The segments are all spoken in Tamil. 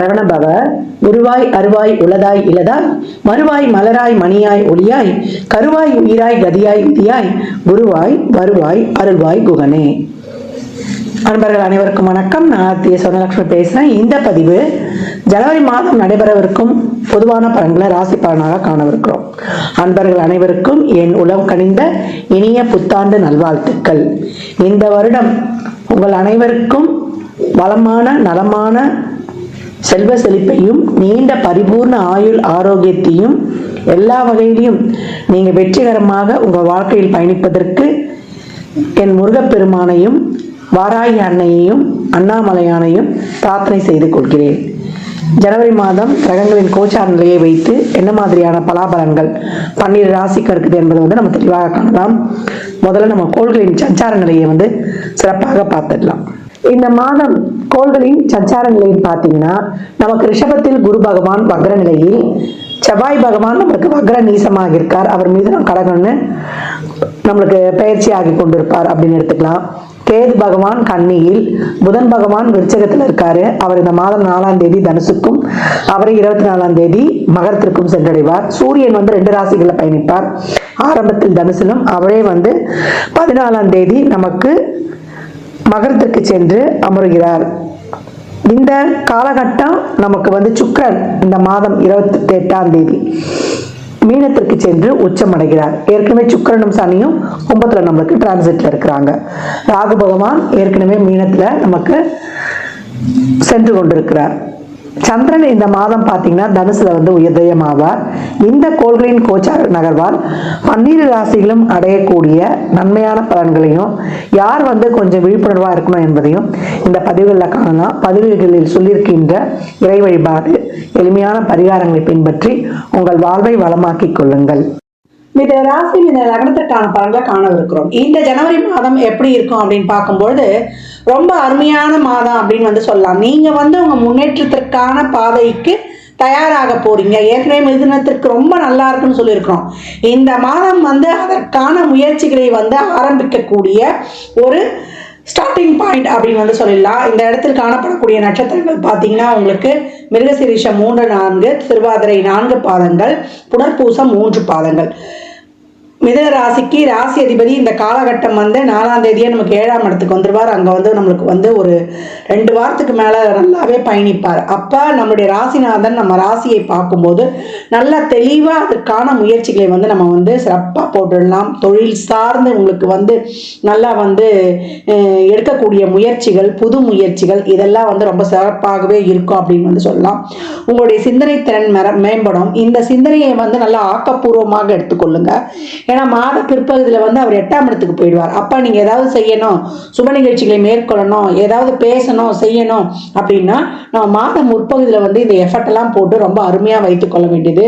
சரவணபவ. உருவாய் அருவாய் உளதாய் இலதாய் மறுவாய் மலராய் மணியாய் ஒளியாய் கருவாய் உயிராய் கதியாய் விதியாய் குருவாய் வருவாய் அருள்வாய் குகனே. அன்பர்கள் அனைவருக்கும் வணக்கம். நான் ஆர்த்திய சொர்ணலட்சுமி பேசுறேன். இந்த பதிவு ஜனவரி மாதம் நடைபெறவிருக்கும் பொதுவான பலன்களை ராசி பலனாக காணவிருக்கிறோம். அன்பர்கள் அனைவருக்கும் என் உளம் கனிந்த இனிய புத்தாண்டு நல்வாழ்த்துக்கள். இந்த வருடம் உங்கள் அனைவருக்கும் வளமான நலமான செல்வ செழிப்பையும் நீண்ட பரிபூர்ண ஆயுள் ஆரோக்கியத்தையும் எல்லா வகையிலையும் நீங்க வெற்றிகரமாக உங்கள் வாழ்க்கையில் பயணிப்பதற்கு என் முருகப்பெருமானையும் வாராகி அன்னையையும் அண்ணாமலையானையும் பிரார்த்தனை செய்து கொள்கிறேன். ஜனவரி மாதம் கிரகங்களின் கோச்சார நிலையை வைத்து என்ன மாதிரியான பலாபலன்கள் 12 ராசிக்கு இருக்குது என்பதை நம்ம தெளிவாக காணலாம். முதல்ல நம்ம கோள்களின் சஞ்சார நிலையை சிறப்பாக பார்த்துடலாம். இந்த மாதம் கோள்களின் சஞ்சார நிலையில் பார்த்தீங்கன்னா நமக்கு ரிஷபத்தில் குரு பகவான் வக்ர நிலையில், செவ்வாய் பகவான் நம்மளுக்கு வக்ர நீசமாக இருக்கார். அவர் மீது நம்ம கடகம்னு நம்மளுக்கு பயிற்சி ஆகி கொண்டிருப்பார் அப்படின்னு எடுத்துக்கலாம். கேது பகவான் கன்னியில், புதன் பகவான் விருச்சகத்தில் இருக்காரு. அவர் இந்த மாதம் 4ஆம் தேதி தனுசுக்கும் அவரை 24ஆம் தேதி மகரத்திற்கும் சென்றடைவார். சூரியன் 2 ராசிகளில் பயணிப்பார். ஆரம்பத்தில் தனுசிலும் அவரே 14ஆம் தேதி நமக்கு மகரத்திற்கு சென்று அமருகிறார். இந்த காலகட்டம் நமக்கு சுக்கிரன் இந்த மாதம் 28ஆம் தேதி மீனத்திற்கு சென்று உச்சமடைகிறார். ஏற்கனவே சுக்கிரனும் சனியும் கும்பத்துல நம்மளுக்கு டிரான்சிட்ல இருக்கிறாங்க. ராகு பகவான் ஏற்கனவே மீனத்துல நமக்கு சென்று கொண்டிருக்கிறார். சந்திரன் இந்த மாதம் பார்த்தீங்கன்னா தனுசுல உதயமாவார். இந்த கோள்களின் கோச்சார நகர்வால் 12 ராசிகளும் அடையக்கூடிய நன்மையான பலன்களையும் யார் கொஞ்சம் விழிப்புணர்வா இருக்கணும் என்பதையும் இந்த பதிவுகளில் காணலாம். பதிவுகளில் சொல்லியிருக்கின்ற இறை வழிபாடு எளிமையான பரிகாரங்களை பின்பற்றி உங்கள் வாழ்வை வளமாக்கிக் கொள்ளுங்கள். இந்த ராசி இந்த லக்னத்திற்கான பலன்களை காணவிருக்கிறோம். இந்த ஜனவரி மாதம் எப்படி இருக்கும் அப்படின்னு பார்க்கும்பொழுது ரொம்ப அருமையான மாதம் அப்படின்னு சொல்லலாம். நீங்க உங்க முன்னேற்றத்திற்கான பாதைக்கு தயாராக போறீங்க. ஏற்கனவே மிதுனத்திற்கு ரொம்ப நல்லா இருக்குன்னு சொல்லியிருக்கிறோம். இந்த மாதம் அதற்கான முயற்சிகளை ஆரம்பிக்கக்கூடிய ஒரு ஸ்டார்டிங் பாயிண்ட் அப்படின்னு சொல்லலாம். இந்த இடத்தில் காணப்படக்கூடிய நட்சத்திரங்கள் பார்த்தீங்கன்னா உங்களுக்கு மிருகசீரிஷம் 3, 4, திருவாதிரை 4 பாதங்கள், புனர்பூசம் 3 பாதங்கள். மிதுன ராசிக்கு ராசி அதிபதி இந்த காலகட்டம் 4ஆம் தேதியே நமக்கு 7ஆம் இடத்துக்கு வந்துருவார். அங்கே நம்மளுக்கு ஒரு 2 வாரத்துக்கு மேலே நல்லாவே பயணிப்பார். அப்போ நம்மளுடைய ராசிநாதன் நம்ம ராசியை பார்க்கும்போது நல்ல தெளிவாக அதற்கான முயற்சிகளை நம்ம சிறப்பாக போட்டுடலாம். தொழில் சார்ந்து உங்களுக்கு நல்லா எடுக்கக்கூடிய முயற்சிகள், புது முயற்சிகள் இதெல்லாம் ரொம்ப சிறப்பாகவே இருக்கும் அப்படின்னு சொல்லலாம். உங்களுடைய சிந்தனை திறன் மேம்படும். இந்த சிந்தனையை நல்லா ஆக்கப்பூர்வமாக எடுத்துக்கொள்ளுங்க. ஏன்னா மாத பிற்பகுதியில் அவர் 8ஆம் இடத்துக்கு போயிடுவார். அப்போ நீங்கள் ஏதாவது செய்யணும், சுப நிகழ்ச்சிகளை மேற்கொள்ளணும், ஏதாவது பேசணும் செய்யணும் அப்படின்னா நம்ம மாத முற்பகுதியில் இந்த எஃபர்ட் எல்லாம் போட்டு ரொம்ப அருமையாக வைத்துக்கொள்ள வேண்டியது.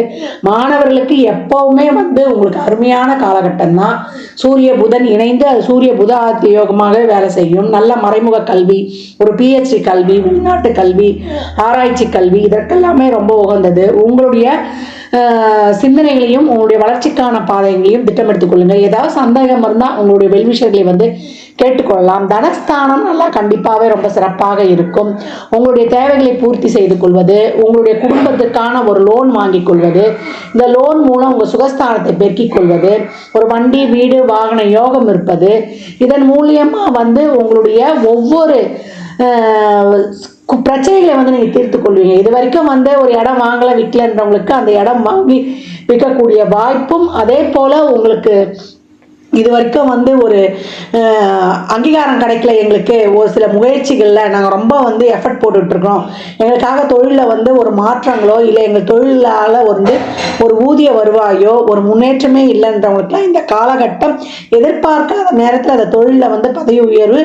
மாணவர்களுக்கு எப்பவுமே உங்களுக்கு அருமையான காலகட்டம் தான். சூரிய புதன் இணைந்து அது சூரிய புத ஆதித்ய யோகமாக வேலை செய்யும். நல்ல மறைமுக கல்வி, ஒரு PhD கல்வி, வெளிநாட்டு கல்வி, ஆராய்ச்சி கல்வி இதற்கெல்லாமே ரொம்ப உகந்தது. உங்களுடைய சிந்தனைகளையும் உங்களுடைய வளர்ச்சிக்கான பாதைகளையும் திட்டமிட்டுக் கொள்ளுங்க. ஏதாவது சந்தேகம் இருந்தால் உங்களுடைய வெல்விஷர்களை கேட்டுக்கொள்ளலாம். தனஸ்தானம் நல்லா கண்டிப்பாகவே ரொம்ப சிறப்பாக இருக்கும். உங்களுடைய தேவைகளை பூர்த்தி செய்து கொள்வது, உங்களுடைய குடும்பத்துக்கான ஒரு லோன் வாங்கிக் கொள்வது, இந்த லோன் மூலம் உங்கள் சுகஸ்தானத்தை பெருக்கிக் கொள்வது, ஒரு வண்டி வீடு வாகன யோகம் இருப்பது, இதன் மூலியமாக உங்களுடைய ஒவ்வொரு பிரச்சனைகளை நீங்கள் தீர்த்து கொள்வீங்க. இது வரைக்கும் ஒரு இடம் வாங்கலை விற்கலன்றவங்களுக்கு அந்த இடம் வாங்கி விற்கக்கூடிய வாய்ப்பும், அதே போல் உங்களுக்கு இது வரைக்கும் ஒரு அங்கீகாரம் கிடைக்கல, எங்களுக்கு ஒரு சில முயற்சிகளில் நாங்கள் ரொம்ப எஃபர்ட் போட்டுட்ருக்கோம், எங்களுக்காக தொழிலில் ஒரு மாற்றங்களோ இல்லை எங்கள் தொழிலால் ஒரு ஊதிய வருவாயோ ஒரு முன்னேற்றமே இல்லைன்றவங்களுக்குலாம் இந்த காலகட்டம் எதிர்பார்க்காத நேரத்தில் அந்த தொழிலில் பதவி உயர்வு,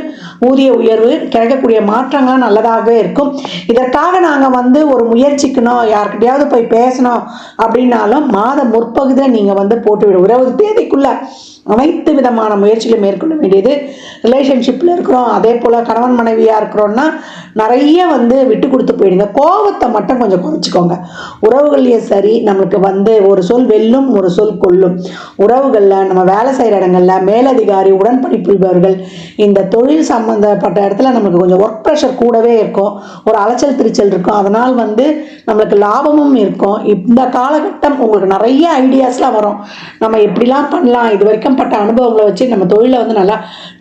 ஊதிய உயர்வு கிடைக்கக்கூடிய மாற்றங்கள் நல்லதாகவே இருக்கும். இதற்காக நாங்கள் ஒரு முயற்சிக்கணும், யார்கிட்டையாவது போய் பேசணும் அப்படின்னாலும் மாத முற்பகுதியில் நீங்கள் போட்டுவிடும். 20 தேதிக்குள்ள அனைத்து விதமான முயற்சிகளை மேற்கொள்ள வேண்டியது. ரிலேஷன்ஷிப்பில் இருக்கிறோம், அதே போல் கணவன் மனைவியாக இருக்கிறோன்னா நிறைய வந்து விட்டு கொடுத்து போயிடுங்க. கோபத்தை மட்டும் கொஞ்சம் குறைச்சிக்கோங்க. உறவுகள்லையும் சரி, நம்மளுக்கு வந்து ஒரு சொல் வெல்லும், ஒரு சொல் கொல்லும். உறவுகளில், நம்ம வேலை செய்கிற இடங்களில், மேலதிகாரி, உடன்படிப்புபவர்கள், இந்த தொழில் சம்மந்தப்பட்ட இடத்துல நமக்கு கொஞ்சம் ஒர்க் ப்ரெஷர் கூடவே இருக்கும், ஒரு அலைச்சல் திருச்சல் இருக்கும். அதனால் வந்து நம்மளுக்கு லாபமும் இருக்கும். இந்த காலகட்டம் உங்களுக்கு நிறைய ஐடியாஸ்லாம் வரும். நம்ம எப்படிலாம் பண்ணலாம், இது வரைக்கும் பட்ட அனுபவங்களை வச்சு நம்ம தொழிலை வந்து நல்லா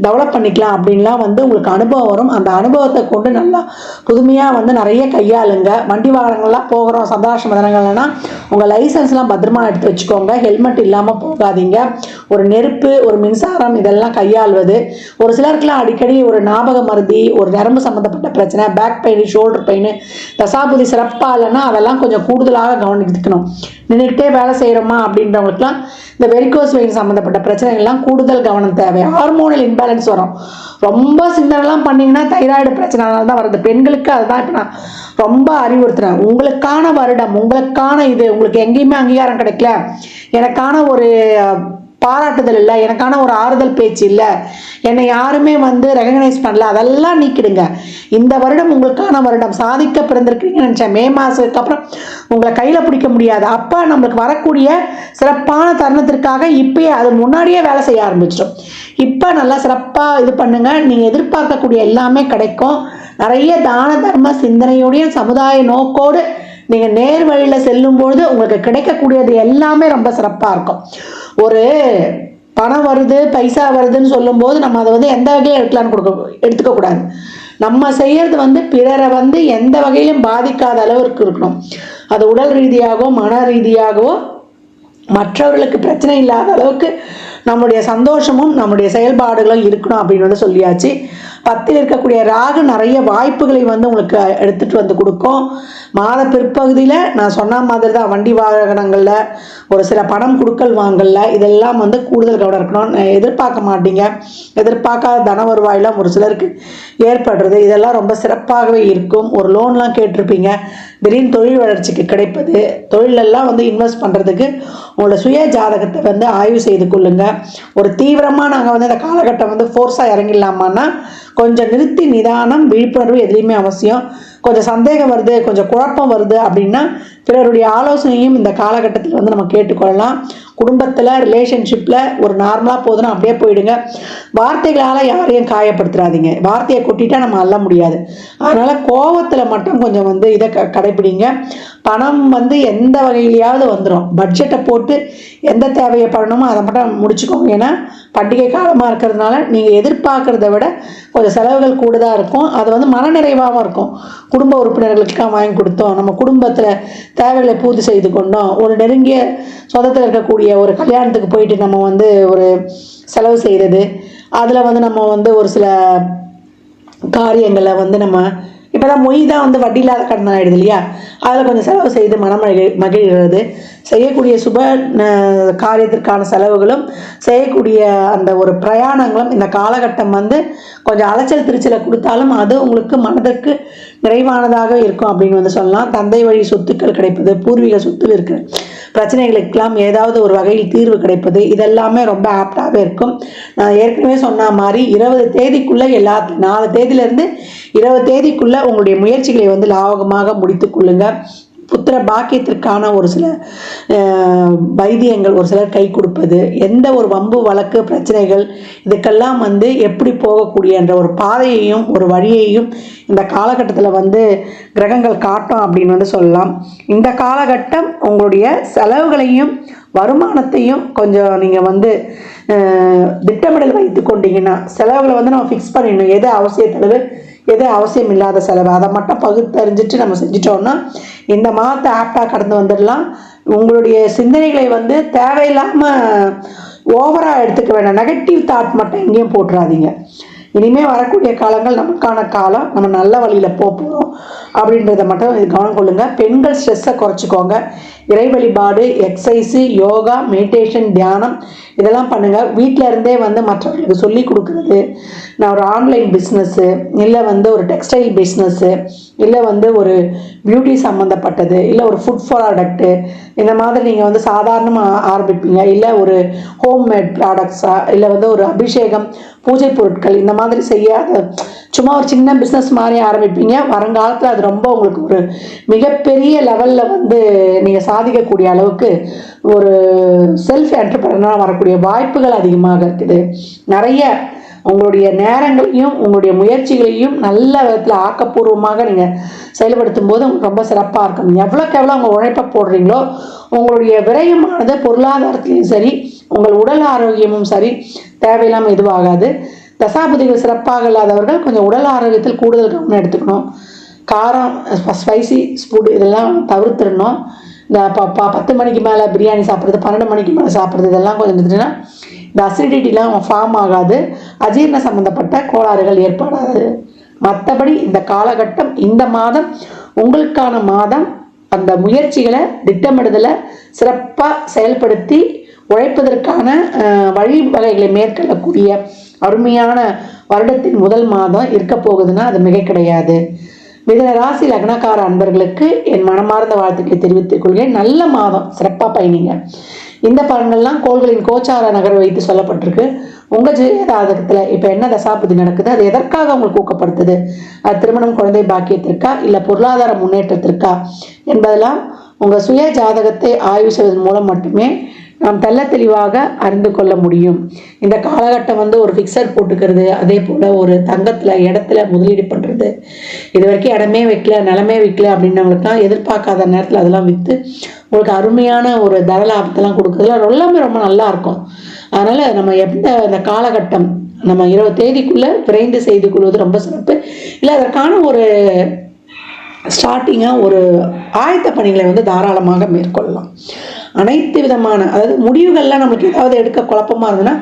டெவலப் பண்ணிக்கலாம் அப்படின்லாம் வந்து உங்களுக்கு அனுபவம் வரும். அந்த அனுபவத்தை கொண்டு நல்லா புதுமையாக வந்து நிறைய கையாளுங்க. வண்டி வாகனங்கள்லாம் போகிறோம், சந்தோஷ தினங்கள்னா உங்கள் லைசன்ஸ்லாம் பத்திரமா எடுத்து வச்சுக்கோங்க. ஹெல்மெட் இல்லாமல் போகாதீங்க. ஒரு நெருப்பு, ஒரு மின்சாரம் இதெல்லாம் கையாள்வது. ஒரு சிலருக்குலாம் அடிக்கடி ஒரு ஞாபக மருதி, ஒரு நரம்பு சம்மந்தப்பட்ட பிரச்சனை, பேக் பெயின், ஷோல்டர் பெயின், தசாபுதி சிறப்பாக இல்லைன்னா அதெல்லாம் கொஞ்சம் கூடுதலாக கவனிக்கணும். நின்றுக்கிட்டே வேலை செய்கிறோமா அப்படின்றவங்களுக்குலாம் இந்த வெரிகோஸ் வெயின் சம்மந்தப்பட்ட பிரச்சனைகள்லாம் கூடுதல் கவனம் தேவை. ஹார்மோனல் இம்பேலன்ஸ் வரும். ரொம்ப சிந்தனைலாம் பண்ணிங்கன்னா தைராய்டு பிரச்சனைனால தான் வருது. பெண்களுக்கு அதுதான் இப்போ நான் ரொம்ப அறிவுறுத்துறேன். உங்களுக்கான வருடம், உங்களுக்கான இது, உங்களுக்கு எங்கேயுமே அங்கீகாரம் கிடைக்கல, எனக்கான ஒரு பாராட்டுதல் இல்லை, எனக்கான ஒரு ஆறுதல் பேச்சு இல்லை, என்னை யாருமே வந்து ரெகக்னைஸ் பண்ணல, அதெல்லாம் நீக்கிடுங்க. இந்த வருடம் உங்களுக்கான வருடம். சாதிக்க பிறந்திருக்கீங்கன்னு நினச்சேன். மே மாதத்துக்கு அப்புறம் உங்களை கையில் பிடிக்க முடியாது. அப்போ நம்மளுக்கு வரக்கூடிய சிறப்பான தருணத்திற்காக இப்பயே, அது முன்னாடியே வேலை செய்ய ஆரம்பிச்சிடும். இப்போ நல்லா சிறப்பாக இது பண்ணுங்க. நீங்கள் எதிர்பார்க்கக்கூடிய எல்லாமே கிடைக்கும். நிறைய தான தர்ம சிந்தனையுடைய சமுதாய நோக்கோடு நீங்கள் நேர் வழியில் செல்லும்பொழுது உங்களுக்கு கிடைக்கக்கூடியது எல்லாமே ரொம்ப சிறப்பாக இருக்கும். ஒரு பணம் வருது, பைசா வருதுன்னு சொல்லும்போது நம்ம அதை வந்து எந்த வகையில் எடுத்துக்கக்கூடாது. நம்ம செய்யறது வந்து பிறரை வந்து எந்த வகையிலும் பாதிக்காத அளவிற்கு இருக்கணும். அது உடல் ரீதியாகவோ மன ரீதியாகவோ மற்றவர்களுக்கு பிரச்சனை இல்லாத அளவுக்கு நம்முடைய சந்தோஷமும் நம்முடைய செயல்பாடுகளும் இருக்கணும் அப்படின்னு வந்து சொல்லியாச்சு. 10ல் இருக்கக்கூடிய ராகு நிறைய வாய்ப்புகளை வந்து உங்களுக்கு எடுத்துகிட்டு வந்து கொடுக்கும். மாத பிற்பகுதியில் நான் சொன்ன மாதிரி தான் வண்டி வாகனங்களில் ஒரு சில பணம் கொடுக்கல் வாங்கல இதெல்லாம் வந்து கூடுதல் கவனம் இருக்கணும். எதிர்பார்க்க மாட்டீங்க, எதிர்பார்க்காத தன வருவாயெல்லாம் ஒரு சிலருக்கு ஏற்படுறது, இதெல்லாம் ரொம்ப சிறப்பாகவே இருக்கும். ஒரு லோன்லாம் கேட்டிருப்பீங்க, திடீர்னு தொழில் வளர்ச்சிக்கு கிடைப்பது, தொழிலெல்லாம் வந்து இன்வெஸ்ட் பண்ணுறதுக்கு உங்களோட சுய ஜாதகத்தை வந்து ஆய்வு செய்து கொள்ளுங்க. ஒரு தீவிரமாக நாங்கள் வந்து இந்த காலகட்டம் வந்து ஃபோர்ஸாக இறங்கிடலாமான்னா கொஞ்சம் நிறுத்தி நிதானம், விழிப்புணர்வு எதுலேயுமே அவசியம். கொஞ்சம் சந்தேகம் வருது, கொஞ்சம் குழப்பம் வருது அப்படின்னா பிறருடைய ஆலோசனையும் இந்த காலகட்டத்தில் வந்து நம்ம கேட்டுக்கொள்ளலாம். குடும்பத்தில், ரிலேஷன்ஷிப்பில் ஒரு நார்மலாக போதுன்னா அப்படியே போயிடுங்க. வார்த்தைகளால் யாரையும் காயப்படுத்துறாதீங்க. வார்த்தையை கொட்டிட்டா நம்ம அள்ள முடியாது. அதனால் கோபத்தில் மட்டும் கொஞ்சம் வந்து இதை கடைப்பிடிங்க. பணம் வந்து எந்த வகையிலையாவது வந்துடும். பட்ஜெட்டை போட்டு எந்த தேவையை பண்ணணுமோ அதை மட்டும் முடிச்சுக்கோங்க. ஏன்னா பண்டிகை காலமாக இருக்கிறதுனால நீங்கள் எதிர்பார்க்குறத விட கொஞ்சம் செலவுகள் கூடுதலாக இருக்கும். அது வந்து மனநிறைவாகவும் இருக்கும். குடும்ப உறுப்பினர்களுக்கெல்லாம் வாங்கி கொடுத்தோம், நம்ம குடும்பத்தில் தேவைகளை பூர்த்தி செய்து கொண்டோம், ஒரு நெருங்கிய சொந்தத்தில் இருக்கக்கூடிய ஒரு கல்யாணத்துக்கு போயிட்டு நம்ம வந்து ஒரு செலவு செய்கிறது, அதில் வந்து நம்ம வந்து ஒரு சில காரியங்களை வந்து நம்ம இப்போ தான் மொய் தான் வந்து வட்டி இல்லாத கடன் ஆகிடுது இல்லையா, அதில் கொஞ்சம் செலவு செய்து மகிழ்கிறது. செய்யக்கூடிய சுப காரியத்திற்கான செலவுகளும் செய்யக்கூடிய அந்த ஒரு பிரயாணங்களும் இந்த காலகட்டம் வந்து கொஞ்சம் அலைச்சல் திருச்சலை கொடுத்தாலும் அது உங்களுக்கு மனதிற்கு நிறைவானதாக இருக்கும் அப்படின்னு வந்து சொல்லலாம். தந்தை வழி சொத்துக்கள் கிடைப்பது, பூர்வீக சொத்து இருக்கிற பிரச்சனைகளுக்கெல்லாம் ஏதாவது ஒரு வகையில் தீர்வு கிடைப்பது, இதெல்லாமே ரொம்ப ஆப்டாகவே இருக்கும். நான் ஏற்கனவே சொன்ன மாதிரி 20 தேதிக்குள்ளே 4 தேதியிலேருந்து 20 தேதிக்குள்ளே உங்களுடைய முயற்சிகளை வந்து லாபகமாக முடித்து கொள்ளுங்க. புத்திர பாக்கியத்திற்கான ஒரு சில வைத்தியங்கள் ஒரு சிலர் கை கொடுப்பது, எந்த ஒரு வம்பு வழக்கு பிரச்சனைகள் இதுக்கெல்லாம் வந்து எப்படி போகக்கூடிய என்ற ஒரு பாதையையும் ஒரு வழியையும் இந்த காலகட்டத்தில் வந்து கிரகங்கள் காட்டும் அப்படின்னு வந்து சொல்லலாம். இந்த காலகட்டம் உங்களுடைய செலவுகளையும் வருமானத்தையும் கொஞ்சம் நீங்கள் வந்து திட்டமிடல் வைத்து கொண்டீங்கன்னா செலவுகளை வந்து நம்ம ஃபிக்ஸ் பண்ணிடணும். எது அவசிய செலவு, எது அவசியம் இல்லாத செலவு, அதை மட்டும் பகுத்தறிஞ்சிட்டு நம்ம செஞ்சிட்டோம்னா இந்த மாதத்தை ஆப்டாக கடந்து வந்துடலாம். உங்களுடைய சிந்தனைகளை வந்து தேவையில்லாமல் ஓவராக எடுத்துக்க வேண்டாம். நெகட்டிவ் தாட் மட்டும் எங்கேயும் போட்டுறாதீங்க. இனிமேல் வரக்கூடிய காலங்கள் நமக்கான காலம். நம்ம நல்ல வழியில் போகிறோம். இருக்கணும் அப்படின்றத மட்டும் கவனம் கொள்ளுங்க. பெண்கள் ஸ்ட்ரெஸ்ஸை குறைச்சிக்கோங்க. இறை வழிபாடு, எக்ஸசைஸு, யோகா, மெடிடேஷன், தியானம் இதெல்லாம் பண்ணுங்கள். வீட்டில் இருந்தே வந்து மற்றவர்களுக்கு சொல்லி கொடுக்குறது, நான் ஒரு ஆன்லைன் பிஸ்னஸ்ஸு, இல்லை வந்து ஒரு டெக்ஸ்டைல் பிஸ்னஸ்ஸு, இல்லை வந்து ஒரு பியூட்டி சம்மந்தப்பட்டது, இல்லை ஒரு ஃபுட் ப்ராடக்ட்டு, இந்த மாதிரி நீங்கள் வந்து சாதாரணமாக ஆரம்பிப்பீங்க. இல்லை ஒரு ஹோம்மேட் ப்ராடக்ட்ஸாக, இல்லை வந்து ஒரு அபிஷேகம் பூஜை பொருட்கள் இந்த மாதிரி செய்யாத சும்மா ஒரு சின்ன பிஸ்னஸ் மாதிரி ஆரம்பிப்பீங்க. வருங்காலத்தில் அது ரொம்ப உங்களுக்கு ஒரு மிகப்பெரிய லெவலில் வந்து நீங்கள் சாதிக்கக்கூடிய அளவுக்கு ஒரு செல்ஃப் என்டர்பிரனராக வரக்கூடிய வாய்ப்புகள் அதிகமாக இருக்குது. நிறைய உங்களுடைய நேரங்களையும் உங்களுடைய முயற்சிகளையும் நல்ல விதத்தில் ஆக்கப்பூர்வமாக நீங்கள் செயல்படுத்தும் போது உங்களுக்கு ரொம்ப சிறப்பாக இருக்கும். எவ்வளோக்கு எவ்வளோ உங்கள் உழைப்பை போடுறீங்களோ உங்களுடைய விரயமானது பொருளாதாரத்திலையும் சரி, உங்கள் உடல் ஆரோக்கியமும் சரி தேவையில்லாமல் இதுவாகாது. தசாபுதிகள் சிறப்பாக இல்லாதவர்கள் கொஞ்சம் உடல் ஆரோக்கியத்தில் கூடுதல் கவனம் எடுத்துக்கணும். காரம், ஸ்பைசி ஃபுட் இதெல்லாம் தவிர்த்துடணும். இந்த 10 மணிக்கு மேலே பிரியாணி சாப்பிட்றது, 12 மணிக்கு மேலே சாப்பிட்றது இதெல்லாம் கொஞ்சம் இருந்துச்சுன்னா இந்த அசிடிட்டிலாம் ஃபார்ம் ஆகாது, அஜீரண சம்மந்தப்பட்ட கோளாறுகள் ஏற்படாது. மற்றபடி இந்த காலகட்டம், இந்த மாதம் உங்களுக்கான மாதம். அந்த முயற்சிகளை திட்டமிடுதலை சிறப்பாக செயல்படுத்தி உழைப்பதற்கான வழிவகைகளை மேற்கொள்ளக்கூடிய அருமையான வருடத்தின் முதல் மாதம் இருக்க போகுதுன்னா அது மிக கிடையாது. மிதுன ராசி லக்னக்கார அன்பர்களுக்கு என் மனமார்ந்த வாழ்த்துக்களை தெரிவித்துக் கொள்கிறேன். நல்ல மாதம், சிறப்பாக பயணிங்க. இந்த பலன்கள்லாம் கோள்களின் கோச்சார நகர் வைத்து சொல்லப்பட்டிருக்கு. உங்கள் ஜாதகத்தில் இப்போ என்ன தசாபதி நடக்குது, அது எதற்காக உங்களுக்கு ஊக்கப்படுத்துது, அது திருமணம், குழந்தை பாக்கியத்திற்கா, இல்லை பொருளாதார முன்னேற்றத்திற்கா என்பதெல்லாம் உங்கள் சுய ஜாதகத்தை ஆய்வு செய்வதன் மூலம் மட்டுமே நாம் தெள்ள தெளிவாக அறிந்து கொள்ள முடியும். இந்த காலகட்டம் வந்து ஒரு ஃபிக்ஸட் போட்டுக்கிறது, அதே போல் ஒரு தங்கத்தில் இடத்துல முதலீடு பண்ணுறது, இது வரைக்கும் இடமே வைக்கல, நிலமே வைக்கல அப்படின்னவங்களுக்குலாம் எதிர்பார்க்காத நேரத்தில் அதெல்லாம் விற்று உங்களுக்கு அருமையான ஒரு தர லாபத்தெல்லாம் கொடுக்குறதுல ரொம்ப நல்லா இருக்கும். அதனால் நம்ம இந்த காலகட்டம் நம்ம 20 தேதிக்குள்ளே விரைந்து செய்து கொள்வது ரொம்ப சிறப்பு. இல்லை அதற்கான ஒரு ஸ்டார்டிங்காக ஒரு ஆயத்த பணிகளை வந்து தாராளமாக மேற்கொள்ளலாம். அனைத்து விதமான, அதாவது முடிவுகள்லாம் நம்மளுக்கு ஏதாவது எடுக்க குழப்பமாக இருந்ததுன்னா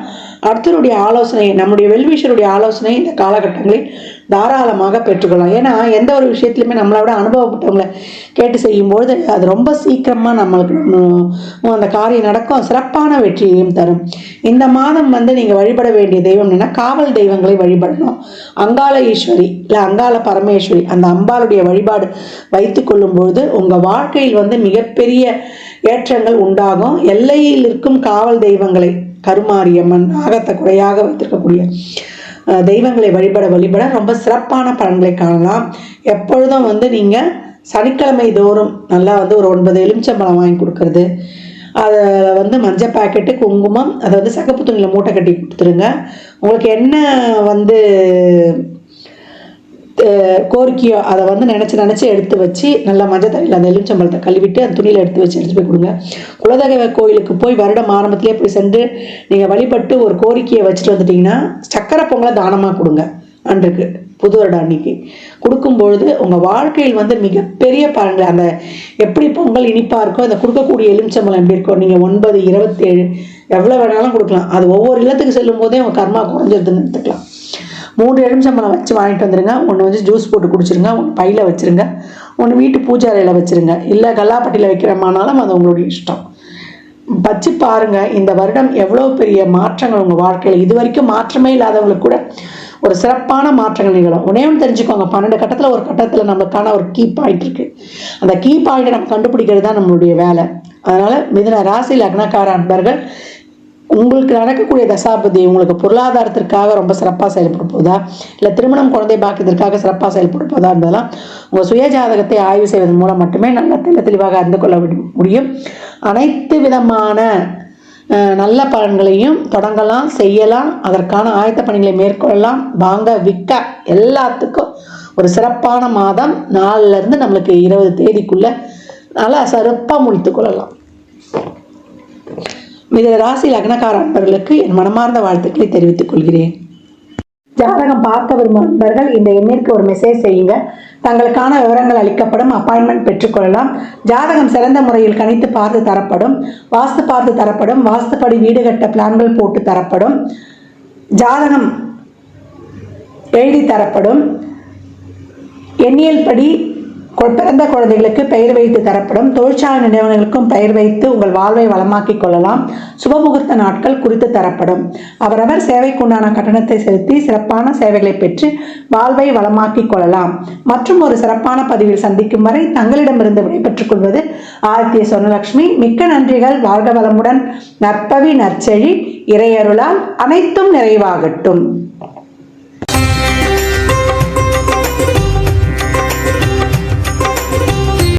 அடுத்தருடைய ஆலோசனை, நம்முடைய வெல்விஷருடைய ஆலோசனை இந்த காலகட்டங்களில் தாராளமாக பெற்றுக்கொள்ளலாம். ஏன்னா எந்த ஒரு விஷயத்துலையுமே நம்மளோட அனுபவப்பட்டவங்களை கேட்டு செய்யும்போது அது ரொம்ப சீக்கிரமாக நம்மளுக்கு அந்த காரியம் நடக்கும், சிறப்பான வெற்றியையும் தரும். இந்த மாதம் வந்து நீங்கள் வழிபட வேண்டிய தெய்வம் என்னென்னா, காவல் தெய்வங்களை வழிபடணும். அங்காள ஈஸ்வரி இல்லை அங்காள பரமேஸ்வரி, அந்த அம்பாளுடைய வழிபாடு வைத்து கொள்ளும்பொழுது உங்கள் வாழ்க்கையில் வந்து மிகப்பெரிய ஏற்றங்கள் உண்டாகும். எல்லையில் இருக்கும் காவல் தெய்வங்களை, கருமாரியம்மன், நாகத்தை குறையாக வைத்திருக்கக்கூடிய தெய்வங்களை வழிபட ரொம்ப சிறப்பான பலன்களை காணலாம். எப்பொழுதும் வந்து நீங்கள் சனிக்கிழமை தோறும் நல்லா வந்து ஒரு 9 எலுமிச்சம்பழம் வாங்கி கொடுக்கறது, அதை வந்து மஞ்சள் பாக்கெட்டு, குங்குமம், அதை வந்து சகப்பு துணியில் மூட்டை கட்டி கொடுத்துருங்க. உங்களுக்கு என்ன வந்து கோரிக்கையோ அதை வந்து நினச்சி எடுத்து வச்சு நல்லா மஞ்சள் தண்ணியில் அந்த எலுமிச்சம்பழத்தை கழுவிட்டு அந்த துணியில் எடுத்து போய் கொடுங்க. குலதெய்வ கோயிலுக்கு போய் வருடம் ஆரம்பத்திலே போய் சென்று நீங்கள் வழிபட்டு ஒரு கோரிக்கையை வச்சுட்டு வந்துட்டிங்கன்னா சக்கரை பொங்கலை தானமாக கொடுங்க. அன்றைக்கு புது வருடம் அன்னைக்கு கொடுக்கும்பொழுது உங்கள் வாழ்க்கையில் வந்து மிகப்பெரிய பலன்கள், அந்த எப்படி பொங்கல் இனிப்பாக இருக்கோ அந்த கொடுக்கக்கூடிய எலுமிச்சம்பழம் எப்படி இருக்கோ, நீங்கள் 9, 27 எவ்வளோ வேணாலும் கொடுக்கலாம். அது ஒவ்வொரு இல்லத்துக்கு செல்லும் போதே உங்கள் கர்மா குறைஞ்சிருதுன்னு எடுத்துக்கலாம். 3 எலுமிச்சம்பழம் வச்சு வாங்கிட்டு வந்துடுங்க. ஒன்று வந்து ஜூஸ் போட்டு குடிச்சிருங்க, ஒன்று பையில் வச்சுருங்க, ஒன்று வீட்டு பூஜை அறையில் வச்சுருங்க, இல்லை கல்லாப்பட்டியில் வைக்கிறமானாலும் அது உங்களுடைய இஷ்டம். வச்சு பாருங்கள், இந்த வருடம் எவ்வளோ பெரிய மாற்றங்கள் உங்கள் வாழ்க்கையில். இது வரைக்கும் மாற்றமே இல்லாதவங்களுக்கு கூட ஒரு சிறப்பான மாற்றங்கள் நிகழும். ஒன்று தெரிஞ்சுக்கோங்க, 12 கட்டத்தில் ஒரு கட்டத்தில் நம்மளுக்கான ஒரு கீ பாயிண்ட் இருக்குது. அந்த கீ பாயிண்ட்டை நம்ம கண்டுபிடிக்கிறது தான் நம்மளுடைய வேலை. அதனால் மிதுன ராசி லக்னக்கார அன்பர்கள், உங்களுக்கு நடக்கக்கூடிய தசாபதி உங்களுக்கு பொருளாதாரத்திற்காக ரொம்ப சிறப்பாக செயல்பட போதா, இல்லை திருமணம், குழந்தை பாக்கியத்திற்காக சிறப்பாக செயல்பட போதா என்பதெல்லாம் உங்கள் சுய ஜாதகத்தை ஆய்வு செய்வதன் மூலம் மட்டுமே நல்ல தெளிவாக அறிந்து கொள்ள முடியும். அனைத்து விதமான நல்ல பலன்களையும் தொடங்கலாம், செய்யலாம், அதற்கான ஆயத்த பணிகளை மேற்கொள்ளலாம், வாங்க விற்க எல்லாத்துக்கும் ஒரு சிறப்பான மாதம். 4லேருந்து நம்மளுக்கு 20 தேதிக்குள்ளே நல்லா சிறப்பாக முடித்து கொள்ளலாம். மிதுன ராசி லக்னக்கார அன்பர்களுக்கு என் மனமார்ந்த வாழ்த்துக்களை தெரிவித்துக் கொள்கிறேன். ஜாதகம் பார்க்க விரும்பும் அன்பர்கள் இந்த எண்ணிற்கு ஒரு மெசேஜ் செய்யுங்க. தங்களுக்கான விவரங்கள் அளிக்கப்படும், அப்பாயின்மெண்ட் பெற்றுக்கொள்ளலாம். ஜாதகம் சிறந்த முறையில் கணித்து பார்த்து தரப்படும், வாஸ்து பார்த்து தரப்படும், வாஸ்துப்படி வீடு கட்ட பிளான்கள் போட்டு தரப்படும், ஜாதகம் எழுதி தரப்படும். எண்ணியல் படி பிறந்த குழந்தைகளுக்கு பெயர் வைத்து தரப்படும். தொழிற்சாலை நிறுவனங்களுக்கும் பெயர் வைத்து உங்கள் வாழ்வை வளமாக்கிக் கொள்ளலாம். சுபமுகூர்த்த நாட்கள் குறித்து தரப்படும். அவரவர் சேவைக்குண்டான கட்டணத்தை செலுத்தி சிறப்பான சேவைகளை பெற்று வாழ்வை வளமாக்கிக் கொள்ளலாம். மற்றும் ஒரு சிறப்பான பதிவில் சந்திக்கும் வரை தங்களிடமிருந்து விடைபெற்றுக் கொள்வது ஆதித்ய சொர்ணலட்சுமி. மிக்க நன்றிகள். வாழ்க வளமுடன். நற்பவி நற்செழி இறையருளால் அனைத்தும் நிறைவாகட்டும்.